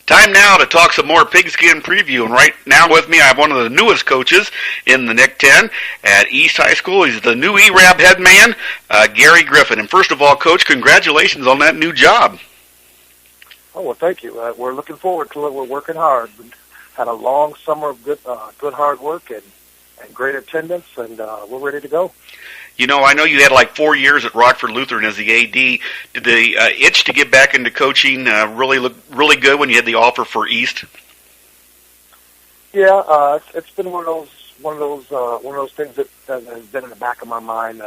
Time now to talk some more Pigskin preview, and right now with me I have one of the newest coaches in the Nick 10 at East High School. He's the new ERAB head man, Gary Griffin. And first of all, Coach, congratulations on that new job. Oh, well, thank you. We're looking forward to it. We're working hard. We had a long summer of good hard work and great attendance, and we're ready to go. You know, I know you had like 4 years at Rockford Lutheran as the AD. Did the itch to get back into coaching really look really good when you had the offer for East? Yeah, it's been one of those things that has been in the back of my mind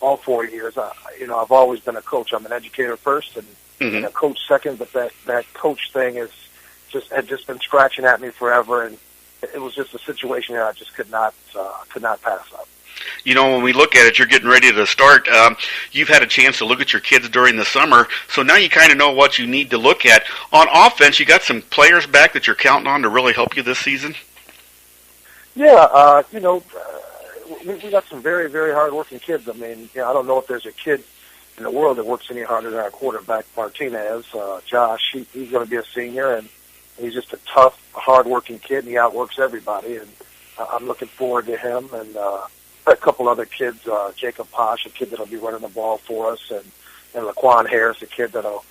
all 4 years. I've always been a coach. I'm an educator first and a coach second, but that coach thing had just been scratching at me forever, and it was just a situation that I just could not pass up. You know, when we look at it, you're getting ready to start. You've had a chance to look at your kids during the summer, so now you kind of know what you need to look at. On offense, you got some players back that you're counting on to really help you this season? Yeah, we got some very, very hard-working kids. I mean, I don't know if there's a kid in the world that works any harder than our quarterback, Martinez. Josh, he's going to be a senior, and he's just a tough, hard-working kid, and he outworks everybody, and I'm looking forward to him, and a couple other kids, Jacob Posh, a kid that'll be running the ball for us, and Laquan Harris, a kid that'll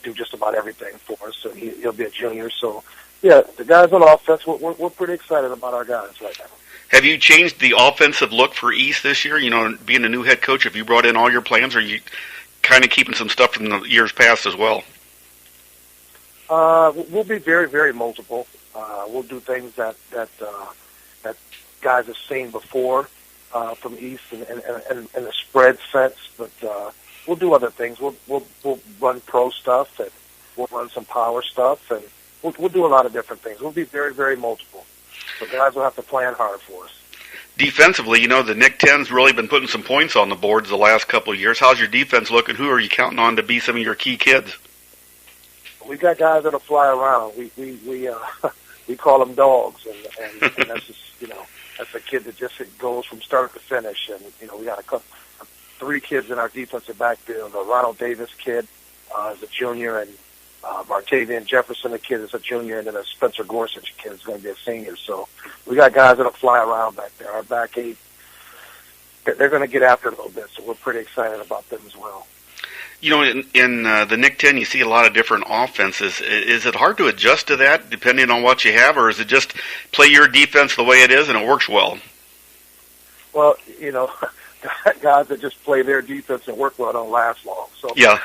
do just about everything for us. So he'll be a junior. So yeah, the guys on offense, we're pretty excited about our guys right now. Have you changed the offensive look for East this year? You know, being a new head coach, have you brought in all your plans, or are you kind of keeping some stuff from the years past as well? We'll be very, very multiple. We'll do things that guys have seen before from East and the spread sets, but we'll do other things. We'll run pro stuff, and we'll run some power stuff, and we'll do a lot of different things. We'll be very, very multiple. So guys will have to plan hard for us. Defensively, you know, the Nick 10's really been putting some points on the boards the last couple of years. How's your defense looking? Who are you counting on to be some of your key kids? We got guys that'll fly around. We call them dogs, and that's just, that's a kid that just goes from start to finish. And we got three kids in our defensive backfield. The Ronald Davis kid is a junior, and Martavian Jefferson, the kid, is a junior, and then a Spencer Gorsuch kid is going to be a senior. So we got guys that'll fly around back there. Our back eight, they're going to get after it a little bit, so we're pretty excited about them as well. You know, in the Nick 10, you see a lot of different offenses. Is it hard to adjust to that depending on what you have, or is it just play your defense the way it is and it works well? Well, guys that just play their defense and work well don't last long. So yeah,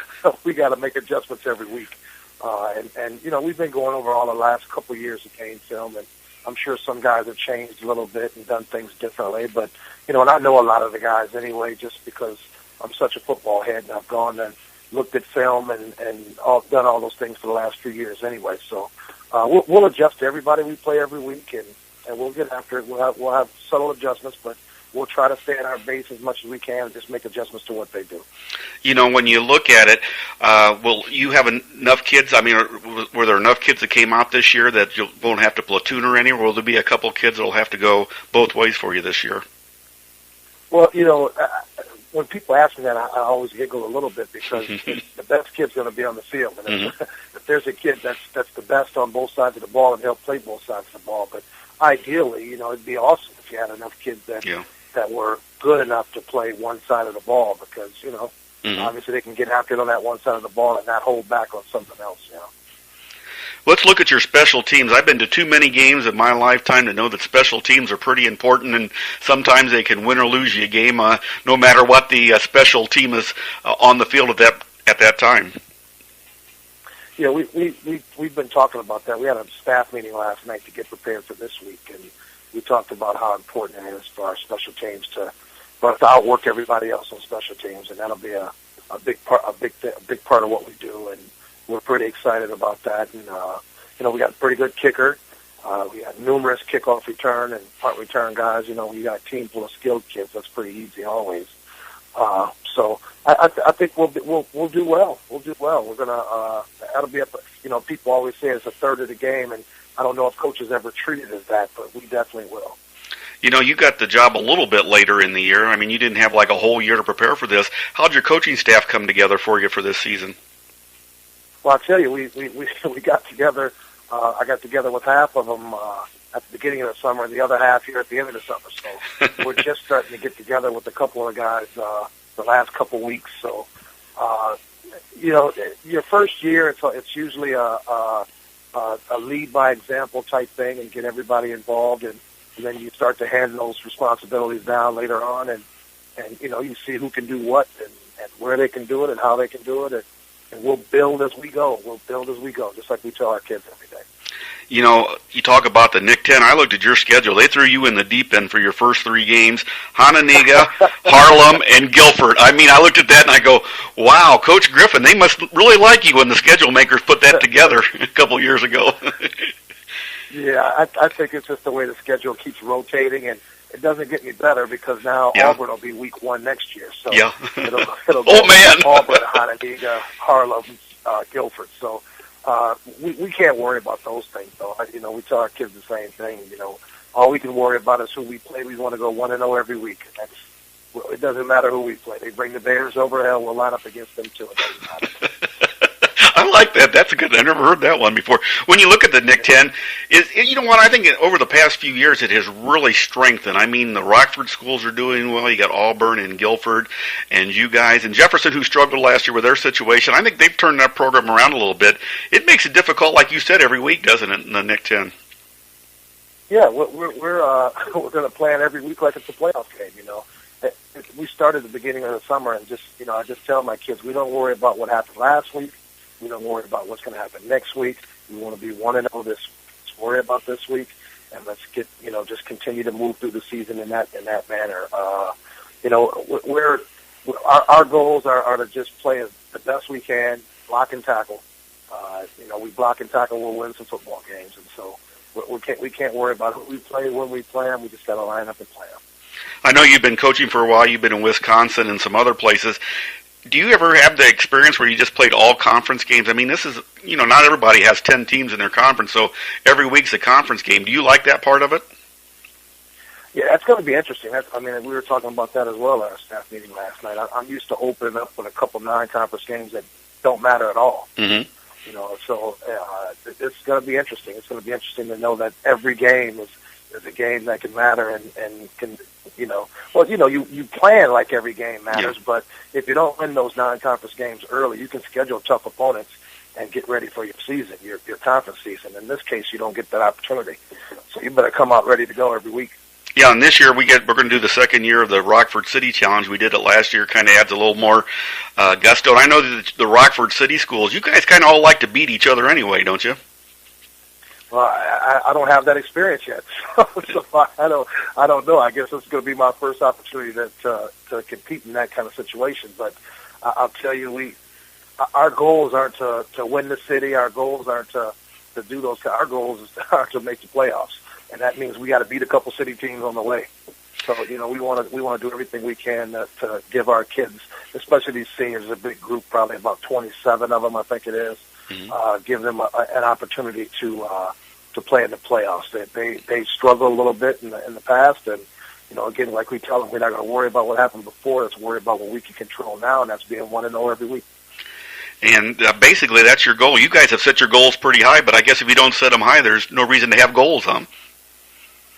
we got to make adjustments every week. And we've been going over all the last couple of years of game film, and I'm sure some guys have changed a little bit and done things differently. But, and I know a lot of the guys anyway, just because I'm such a football head, and I've gone and looked at film and done all those things for the last few years anyway. So we'll adjust to everybody we play every week, and we'll get after it. We'll have subtle adjustments, but we'll try to stay at our base as much as we can and just make adjustments to what they do. When you look at it, will you have enough kids? I mean, were there enough kids that came out this year that you won't have to platoon or any, or will there be a couple kids that will have to go both ways for you this year? Well, when people ask me that, I always giggle a little bit because the best kid's going to be on the field. And if there's a kid that's the best on both sides of the ball, and he'll play both sides of the ball. But ideally, it'd be awesome if you had enough kids that were good enough to play one side of the ball because, obviously they can get after it on that one side of the ball and not hold back on something else, Let's look at your special teams. I've been to too many games in my lifetime to know that special teams are pretty important, and sometimes they can win or lose you a game, no matter what the special team is on the field at that time. Yeah, we've been talking about that. We had a staff meeting last night to get prepared for this week, and we talked about how important it is for our special teams to outwork everybody else on special teams, and that'll be a big part of what we do, and we're pretty excited about that. And we got a pretty good kicker. We got numerous kickoff return and punt return guys. We got a team full of skilled kids. That's pretty easy always. So I think we'll do well. We'll do well. We're gonna that'll be up. People always say it's a third of the game, and I don't know if coaches ever treat it as that, but we definitely will. You got the job a little bit later in the year. I mean, you didn't have like a whole year to prepare for this. How'd your coaching staff come together for you for this season? Well, I'll tell you, we got together. I got together with half of them at the beginning of the summer, and the other half here at the end of the summer. So we're just starting to get together with a couple of guys the last couple weeks. So, your first year, it's usually a lead by example type thing, and get everybody involved, and then you start to hand those responsibilities down later on, and you see who can do what, and where they can do it, and how they can do it, and we'll build as we go. We'll build as we go, just like we tell our kids every day. You know, you talk about the Nick 10. I looked at your schedule. They threw you in the deep end for your first 3 games, Hononegah, Harlem, and Guilford. I mean, I looked at that and I go, wow, Coach Griffin, they must really like you when the schedule makers put that together a couple years ago. Yeah, I think it's just the way the schedule keeps rotating, and it doesn't get any better because now Auburn will be week 1 next year. So it'll go Auburn, Hononegah, Harlem, Guilford. So we can't worry about those things, though. We tell our kids the same thing. All we can worry about is who we play. We want to go 1-0 every week. It doesn't matter who we play. They bring the Bears over, hell, we'll line up against them too. It doesn't matter. I like that. That's a good. I never heard that one before. When you look at the Nick 10, you know what? I think over the past few years it has really strengthened. I mean, the Rockford schools are doing well. You got Auburn and Guilford, and you guys, and Jefferson, who struggled last year with their situation. I think they've turned that program around a little bit. It makes it difficult, like you said, every week, doesn't it? In the Nick 10. Yeah, we're going to plan every week like it's a playoff game. We started at the beginning of the summer, and I just tell my kids, we don't worry about what happened last week. We don't worry about what's going to happen next week. We want to be 1-0 this. Let's worry about this week, and let's get just continue to move through the season in that manner. Our goals are to just play the best we can, block and tackle. We block and tackle, we'll win some football games, and so we can't worry about who we play, when we play them. We just got to line up and play them. I know you've been coaching for a while. You've been in Wisconsin and some other places. Do you ever have the experience where you just played all conference games? I mean, this is, not everybody has 10 teams in their conference, so every week's a conference game. Do you like that part of it? Yeah, that's going to be interesting. We were talking about that as well at our staff meeting last night. I'm used to opening up with a couple non-conference games that don't matter at all. Mm-hmm. So it's going to be interesting. It's going to be interesting to know that every game is a game that can matter and can, you plan like every game matters, but if you don't win those non-conference games early, you can schedule tough opponents and get ready for your season, your conference season. In this case, you don't get that opportunity. So you better come out ready to go every week. Yeah, and this year we're going to do the second year of the Rockford City Challenge. We did it last year, kind of adds a little more gusto. And I know that the Rockford City schools, you guys kind of all like to beat each other anyway, don't you? Well, I don't have that experience yet, so I don't know. I guess it's going to be my first opportunity to compete in that kind of situation. But I'll tell you, our goals aren't to win the city. Our goals aren't to do those. Our goals are to make the playoffs, and that means we got to beat a couple city teams on the way. So we want to do everything we can to give our kids, especially these seniors, a big group, probably about 27 of them, I think it is. Mm-hmm. Give them an opportunity to play in the playoffs. They struggled a little bit in the past, and again, like we tell them, we're not going to worry about what happened before. Let's worry about what we can control now, and that's being 1-0 every week. And basically, that's your goal. You guys have set your goals pretty high, but I guess if you don't set them high, there's no reason to have goals, huh?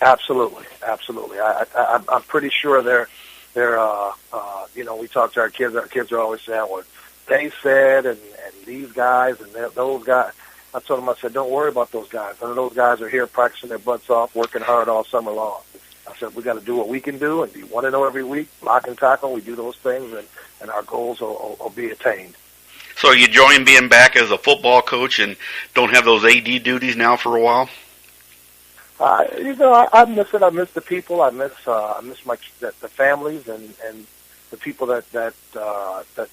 Absolutely. I'm pretty sure they're. We talk to our kids. Our kids are always saying what they said, and these guys and those guys. I told them, I said, don't worry about those guys. None of those guys are here practicing their butts off, working hard all summer long. I said, we got to do what we can do and be 1-0 every week, block and tackle. We do those things, and our goals will be attained. So are you enjoying being back as a football coach and don't have those AD duties now for a while? I miss it. I miss the people. I miss the families and the people that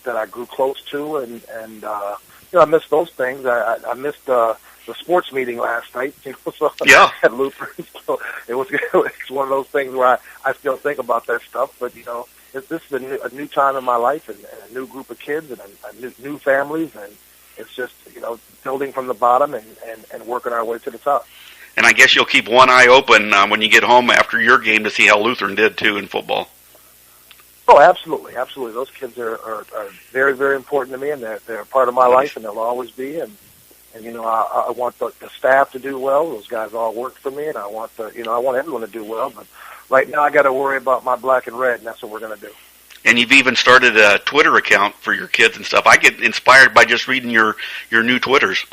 I grew close to, and I miss those things. I missed the sports meeting last night. At Luther. So it's one of those things where I still think about that stuff. But this is a new time in my life, and a new group of kids, and a new families, and it's just building from the bottom and working our way to the top. And I guess you'll keep one eye open when you get home after your game to see how Lutheran did too in football. Oh, absolutely, absolutely. Those kids are very, very important to me, and they're a part of my life, and they'll always be. And you know, I want the staff to do well. Those guys all work for me, and I want I want everyone to do well. But right now, I got to worry about my black and red, and that's what we're going to do. And you've even started a Twitter account for your kids and stuff. I get inspired by just reading your new Twitters.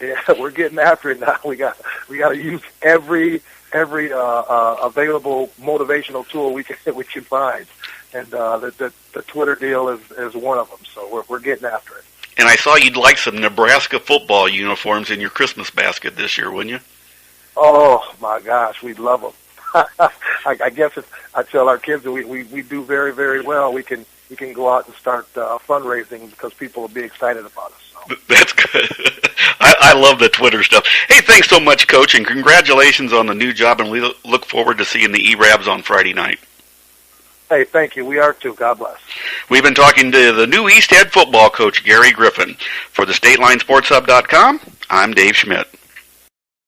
Yeah, we're getting after it now. We got to use every available motivational tool we can find, and the Twitter deal is one of them. So we're getting after it. And I saw you'd like some Nebraska football uniforms in your Christmas basket this year, wouldn't you? Oh my gosh, we'd love them. I guess I tell our kids that we do very, very well. We can go out and start fundraising because people will be excited about us. So. That's good. I love the Twitter stuff. Hey, thanks so much, Coach, and congratulations on the new job, and we look forward to seeing the E-Rabs on Friday night. Hey, thank you. We are too. God bless. We've been talking to the new East Head football coach, Gary Griffin. For the StatelineSportsHub.com, I'm Dave Schmidt.